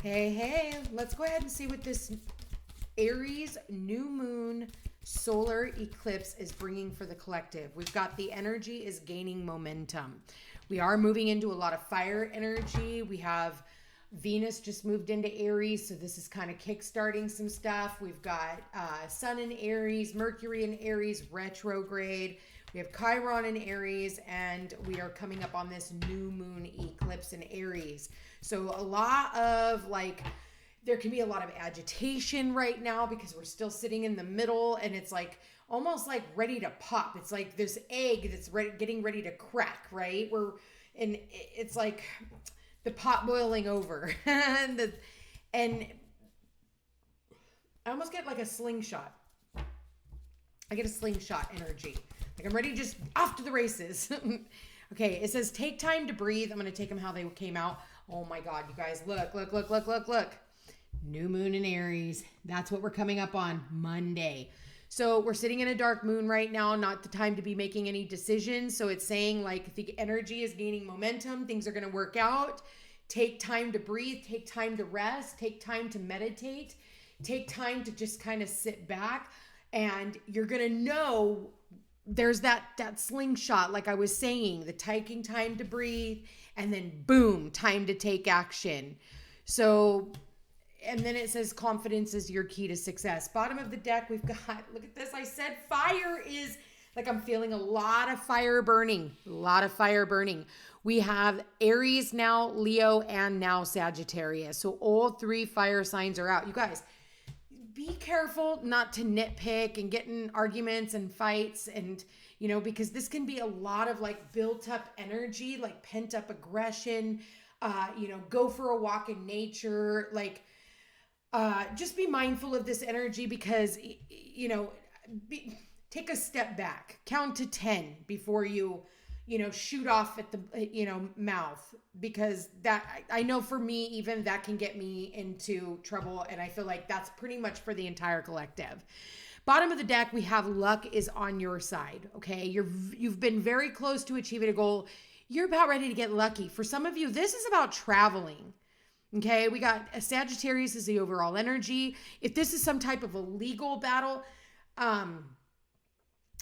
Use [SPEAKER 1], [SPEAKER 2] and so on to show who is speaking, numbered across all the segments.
[SPEAKER 1] Hey, hey, let's go ahead and see what this Aries new moon solar eclipse is bringing for the collective. We've got the energy is gaining momentum. We are moving into a lot of fire energy. We have Venus just moved into Aries, so this is kind of kickstarting some stuff. We've got Sun in Aries, Mercury in Aries, retrograde. We have Chiron in Aries, and we are coming up on this new moon eclipse in Aries. So a lot of there can be a lot of agitation right now because we're still sitting in the middle, and it's like almost like ready to pop. It's like this egg that's getting ready to crack, right? It's like the pot boiling over, and I almost get like a slingshot. I get a slingshot energy. Like I'm ready, just off to the races. Okay, it says take time to breathe. I'm going to take them how they came out. Oh my God, you guys, look. New moon in Aries. That's what we're coming up on Monday. So we're sitting in a dark moon right now, not the time to be making any decisions. So it's saying like the energy is gaining momentum. Things are going to work out. Take time to breathe. Take time to rest. Take time to meditate. Take time to just kind of sit back. And you're going to know there's that slingshot, like I was saying, the taking time to breathe, and then boom, time to take action. So, and then it says confidence is your key to success. Bottom of the deck, we've got, look at this. I said fire is, like I'm feeling a lot of fire burning, We have Aries now, Leo, and now Sagittarius. So all three fire signs are out. You guys, be careful not to nitpick and get in arguments and fights, and because this can be a lot of like built up energy, like pent up aggression. Go for a walk in nature, just be mindful of this energy because take a step back, count to 10 before you shoot off at the mouth, because that, I know for me, even that can get me into trouble, and I feel like that's pretty much for the entire collective. Bottom of the deck, we have luck is on your side. Okay, you've been very close to achieving a goal. You're about ready to get lucky. For some of you, this is about traveling. Okay, we got a Sagittarius is the overall energy. If this is some type of a legal battle,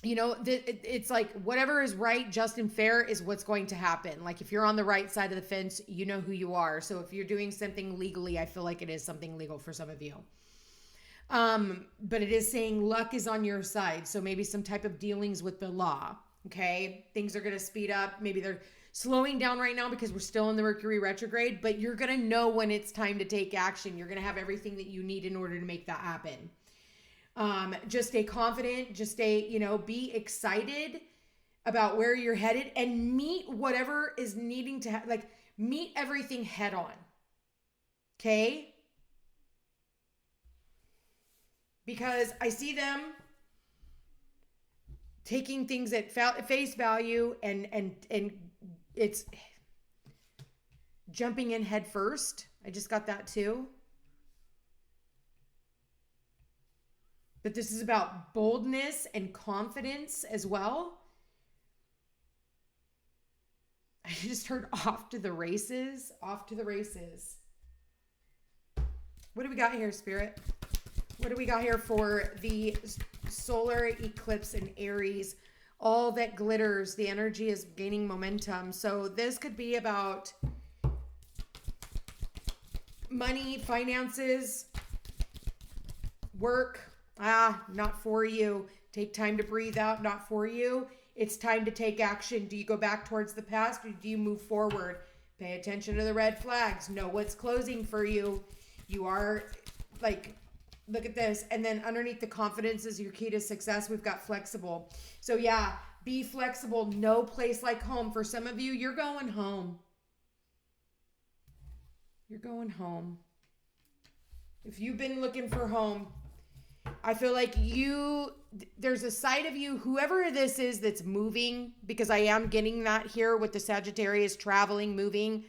[SPEAKER 1] it's like whatever is right, just, and fair is what's going to happen. Like if you're on the right side of the fence, you know who you are. So if you're doing something legally, I feel like it is something legal for some of you. But it is saying luck is on your side. So maybe some type of dealings with the law. Okay. Things are going to speed up. Maybe they're slowing down right now because we're still in the Mercury retrograde, but you're going to know when it's time to take action. You're going to have everything that you need in order to make that happen. Just stay confident, just stay, be excited about where you're headed, and meet whatever is needing to meet everything head on. Okay. Because I see them taking things at face value, and it's jumping in head first. I just got that too. But this is about boldness and confidence as well. I just heard off to the races. What do we got here, Spirit? What do we got here for the solar eclipse in Aries? All that glitters, the energy is gaining momentum. So this could be about money, finances, work. Not for you. Take time to breathe out. Not for you. It's time to take action. Do you go back towards the past, or do you move forward? Pay attention to the red flags. Know what's closing for you. You are look at this. And then underneath the confidence is your key to success. We've got flexible. So yeah, be flexible. No place like home. For some of you, you're going home. If you've been looking for home, I feel like there's a side of you, whoever this is that's moving, because I am getting that here with the Sagittarius traveling, moving.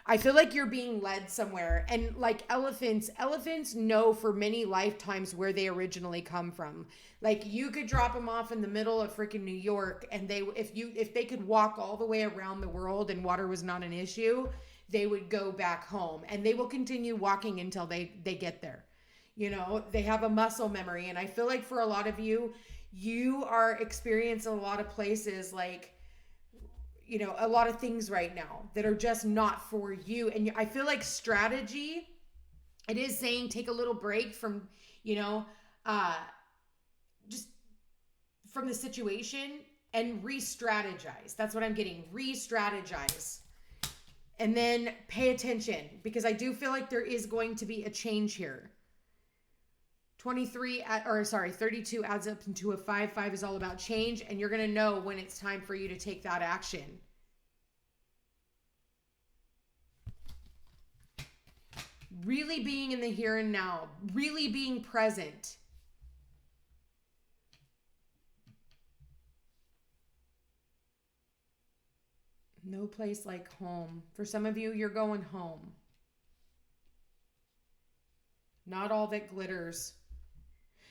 [SPEAKER 1] I feel like you're being led somewhere. And like elephants know for many lifetimes where they originally come from. Like you could drop them off in the middle of freaking New York, and if they could walk all the way around the world and water was not an issue, they would go back home, and they will continue walking until they get there. You know, they have a muscle memory. And I feel like for a lot of you, you are experiencing a lot of places, like, you know, a lot of things right now that are just not for you. And I feel like strategy, it is saying take a little break from, you know, just from the situation and re-strategize. That's what I'm getting. Re-strategize. And then pay attention, because I do feel like there is going to be a change here. 32 adds up into a 5. 5 is all about change, and you're going to know when it's time for you to take that action. Really being in the here and now, really being present. No place like home. For some of you, you're going home. Not all that glitters.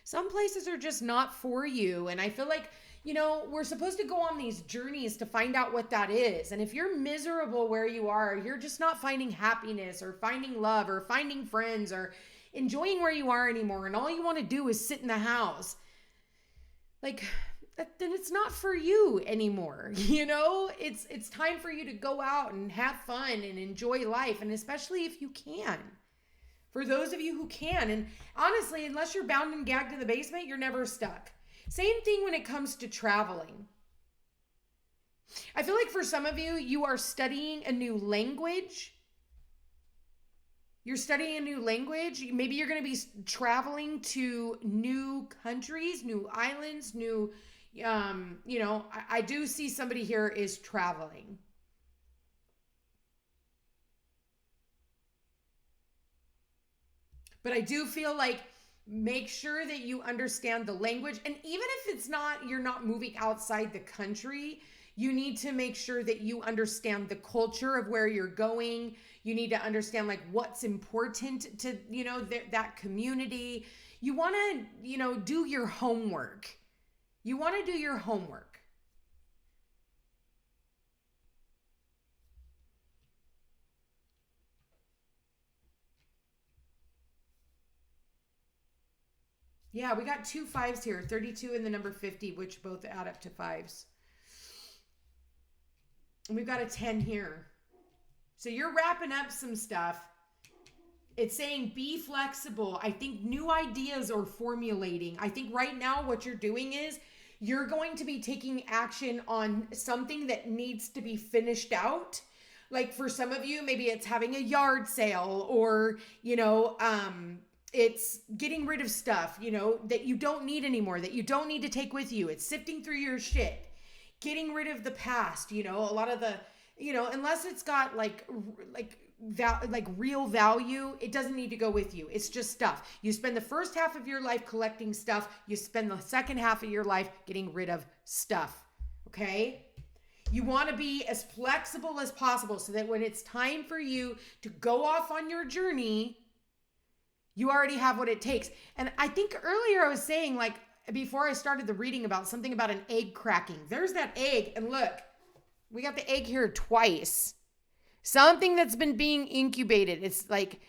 [SPEAKER 1] Some places are just not for you. And I feel like, you know, we're supposed to go on these journeys to find out what that is. And if you're miserable where you are, you're just not finding happiness or finding love or finding friends or enjoying where you are anymore, and all you want to do is sit in the house, like, then it's not for you anymore. You know, it's time for you to go out and have fun and enjoy life. And especially if you can. For those of you who can. And honestly, unless you're bound and gagged in the basement, you're never stuck. Same thing when it comes to traveling. I feel like for some of you, you are studying a new language. You're studying a new language. Maybe you're going to be traveling to new countries, new islands, new, you know, I do see somebody here is traveling. But I do feel like make sure that you understand the language. And even if it's not, you're not moving outside the country, you need to make sure that you understand the culture of where you're going. You need to understand like what's important to, you know, that community. You want to, you know, do your homework. You want to do your homework. Yeah, we got 2 5s here, 32 and the number 50, which both add up to 5s. And we've got a 10 here. So you're wrapping up some stuff. It's saying be flexible. I think new ideas are formulating. I think right now what you're doing is you're going to be taking action on something that needs to be finished out. Like for some of you, maybe it's having a yard sale, or, you know, it's getting rid of stuff, you know, that you don't need anymore, that you don't need to take with you. It's sifting through your shit, getting rid of the past, you know, a lot of the, you know, unless it's got like real value, it doesn't need to go with you. It's just stuff. You spend the first half of your life collecting stuff. You spend the second half of your life getting rid of stuff. Okay? You want to be as flexible as possible so that when it's time for you to go off on your journey, you already have what it takes. And I think earlier I was saying, like, before I started the reading, about something about an egg cracking. There's that egg. And look, we got the egg here twice. Something that's been being incubated. It's like,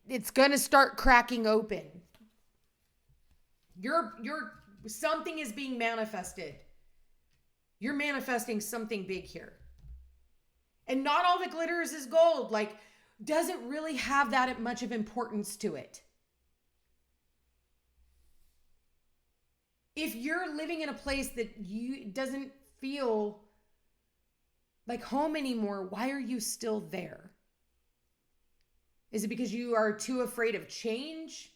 [SPEAKER 1] it's going to start cracking open. Something is being manifested. You're manifesting something big here. And not all that glitters is gold. Like, doesn't really have that much of importance to it. If you're living in a place that you doesn't feel like home anymore, why are you still there? Is it because you are too afraid of change?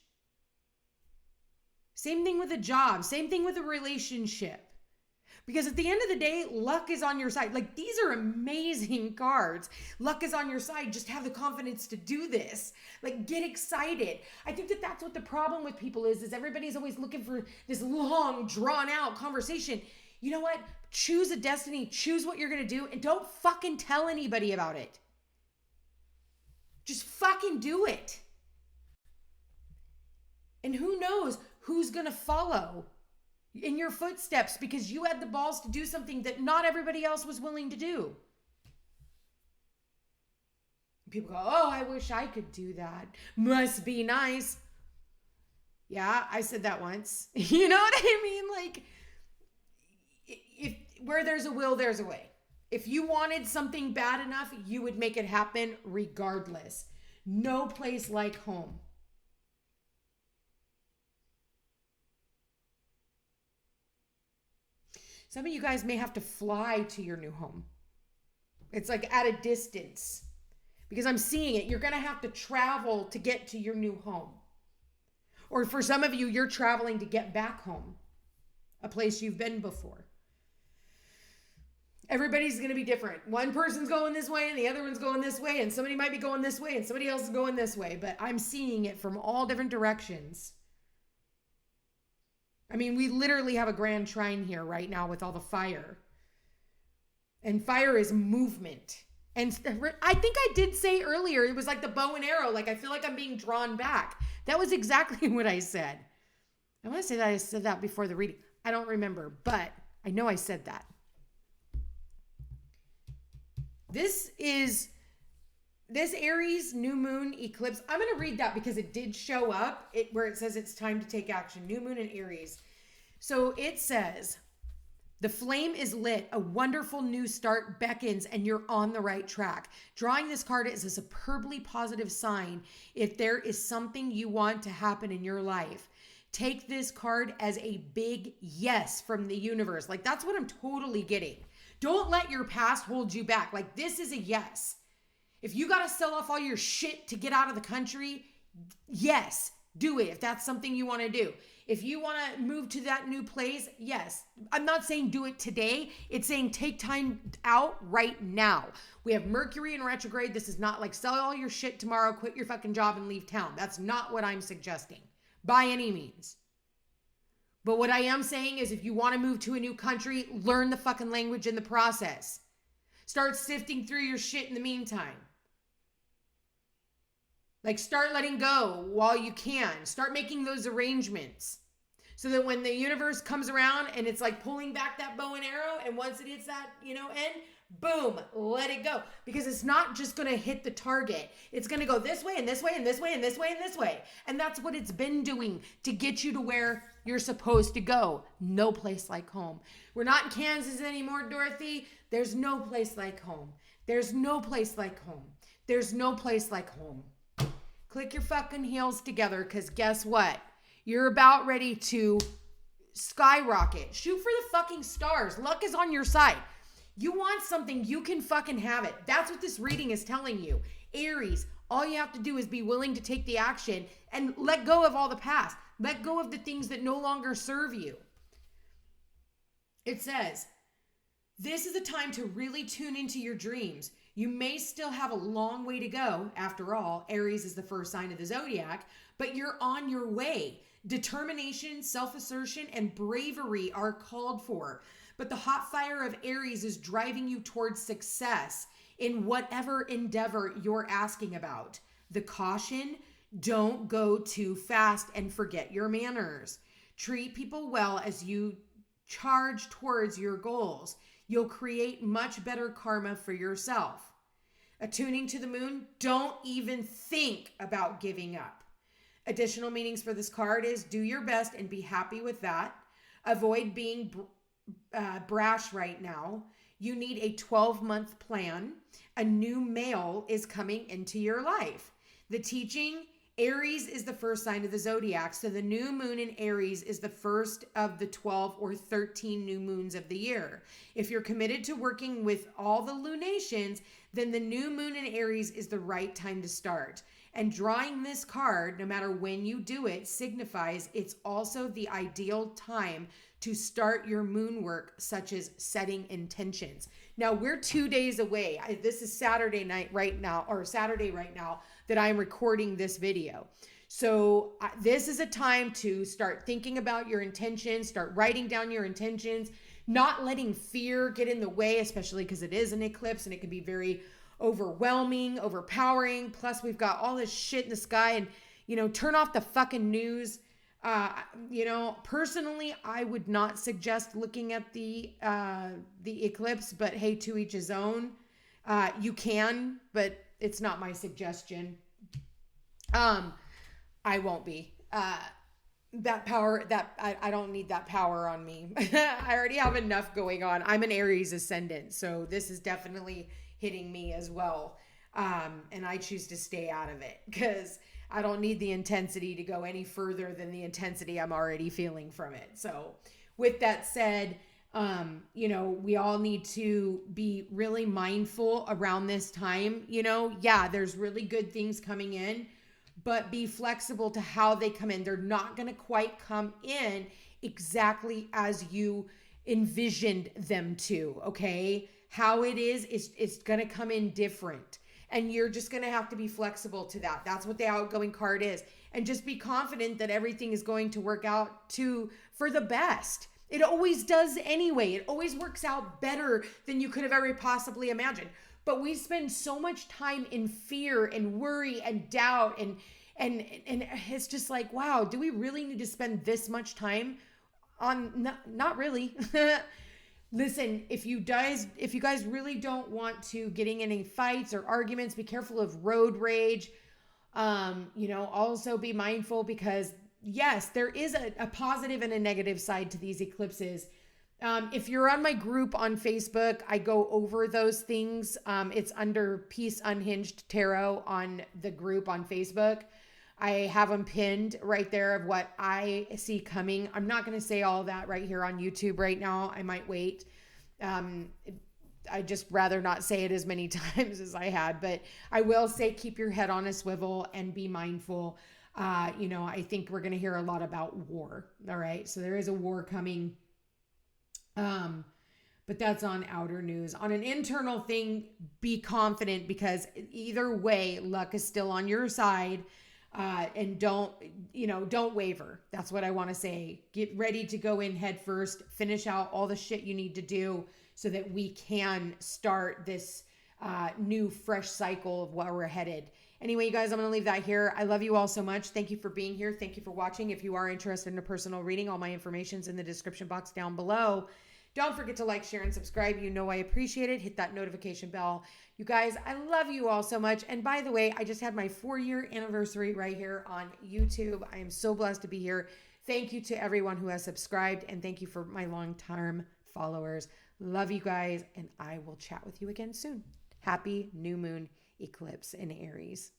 [SPEAKER 1] Same thing with a job, same thing with a relationship. Because at the end of the day, luck is on your side. Like, these are amazing cards. Luck is on your side. Just have the confidence to do this. Like, get excited. I think that that's what the problem with people is everybody's always looking for this long, drawn-out conversation. You know what? Choose a destiny. Choose what you're going to do, and don't fucking tell anybody about it. Just fucking do it. And who knows who's going to follow in your footsteps because you had the balls to do something that not everybody else was willing to do. People go, oh, I wish I could do that. Must be nice. Yeah, I said that once. You know what I mean? Like, if where there's a will, there's a way. If you wanted something bad enough, you would make it happen regardless. No place like home. Some of you guys may have to fly to your new home. It's like at a distance. Because I'm seeing it. You're going to have to travel to get to your new home. Or for some of you, you're traveling to get back home. A place you've been before. Everybody's going to be different. One person's going this way and the other one's going this way. And somebody might be going this way and somebody else is going this way. But I'm seeing it from all different directions. I mean, we literally have a grand trine here right now with all the fire. And fire is movement. And I think I did say earlier, it was like the bow and arrow. Like, I feel like I'm being drawn back. That was exactly what I said. I want to say that I said that before the reading. I don't remember, but I know I said that. This Aries new moon eclipse. I'm going to read that because it did show up where it says it's time to take action. New moon in Aries. So it says, the flame is lit. A wonderful new start beckons and you're on the right track. Drawing this card is a superbly positive sign if there is something you want to happen in your life. Take this card as a big yes from the universe. Like, that's what I'm totally getting. Don't let your past hold you back. Like, this is a yes. If you got to sell off all your shit to get out of the country, yes, do it if that's something you want to do. If you want to move to that new place, yes. I'm not saying do it today. It's saying take time out right now. We have Mercury in retrograde. This is not like sell all your shit tomorrow, quit your fucking job and leave town. That's not what I'm suggesting by any means. But what I am saying is if you want to move to a new country, learn the fucking language in the process. Start sifting through your shit in the meantime. Like, start letting go while you can. Start making those arrangements so that when the universe comes around and it's like pulling back that bow and arrow, and once it hits that, end, boom, let it go. Because it's not just going to hit the target. It's going to go this way and this way and this way and this way and this way. And that's what it's been doing to get you to where you're supposed to go. No place like home. We're not in Kansas anymore, Dorothy. There's no place like home. There's no place like home. There's no place like home. Click your fucking heels together, because guess what? You're about ready to skyrocket. Shoot for the fucking stars. Luck is on your side. You want something, you can fucking have it. That's what this reading is telling you. Aries, all you have to do is be willing to take the action and let go of all the past. Let go of the things that no longer serve you. It says, this is a time to really tune into your dreams. You may still have a long way to go. After all, Aries is the first sign of the zodiac, but you're on your way. Determination, self-assertion, and bravery are called for. But the hot fire of Aries is driving you towards success in whatever endeavor you're asking about. The caution, don't go too fast and forget your manners. Treat people well as you charge towards your goals. You'll create much better karma for yourself. Attuning to the moon, don't even think about giving up. Additional meanings for this card is do your best and be happy with that. Avoid being brash right now. You need a 12-month plan. A new male is coming into your life. The teaching, Aries is the first sign of the zodiac. So the new moon in Aries is the first of the 12 or 13 new moons of the year. If you're committed to working with all the lunations, then the new moon in Aries is the right time to start. And drawing this card, no matter when you do it, signifies it's also the ideal time to start your moon work, such as setting intentions. Now, we're 2 days away. This is Saturday right now that I'm recording this video. So this is a time to start thinking about your intentions, start writing down your intentions, not letting fear get in the way, especially because it is an eclipse and it can be very overwhelming, overpowering. Plus, we've got all this shit in the sky and, turn off the fucking news. Personally, I would not suggest looking at the eclipse, but hey, to each his own. You can, but it's not my suggestion. I won't be. That power, I don't need that power on me. I already have enough going on. I'm an Aries ascendant, so this is definitely hitting me as well. And I choose to stay out of it because I don't need the intensity to go any further than the intensity I'm already feeling from it. So with that said, we all need to be really mindful around this time. Yeah, there's really good things coming in, but be flexible to how they come in. They're not going to quite come in exactly as you envisioned them to, okay? How it is, it's going to come in different. And you're just going to have to be flexible to that. That's what the outgoing card is. And just be confident that everything is going to work out for the best. It always does anyway. It always works out better than you could have ever possibly imagined. But we spend so much time in fear and worry and doubt and it's just like, wow, do we really need to spend this much time on not really. Listen, if you guys really don't want to getting any fights or arguments, be careful of road rage. Also be mindful because yes, there is a positive and a negative side to these eclipses. If you're on my group on Facebook, I go over those things. It's under Peace Unhinged Tarot on the group on Facebook. I have them pinned right there of what I see coming. I'm not going to say all that right here on YouTube right now. I might wait. I just rather not say it as many times as I had, but I will say keep your head on a swivel and be mindful. I think we're going to hear a lot about war. All right. So there is a war coming. But that's on outer news. On an internal thing, be confident because either way, luck is still on your side. And don't waver. That's what I want to say. Get ready to go in head first, finish out all the shit you need to do so that we can start this new fresh cycle of where we're headed. Anyway, you guys, I'm going to leave that here. I love you all so much. Thank you for being here. Thank you for watching. If you are interested in a personal reading, all my information's in the description box down below. Don't forget to like, share, and subscribe. I appreciate it. Hit that notification bell. You guys, I love you all so much. And by the way, I just had my 4-year anniversary right here on YouTube. I am so blessed to be here. Thank you to everyone who has subscribed. And thank you for my long-term followers. Love you guys. And I will chat with you again soon. Happy new moon eclipse in Aries.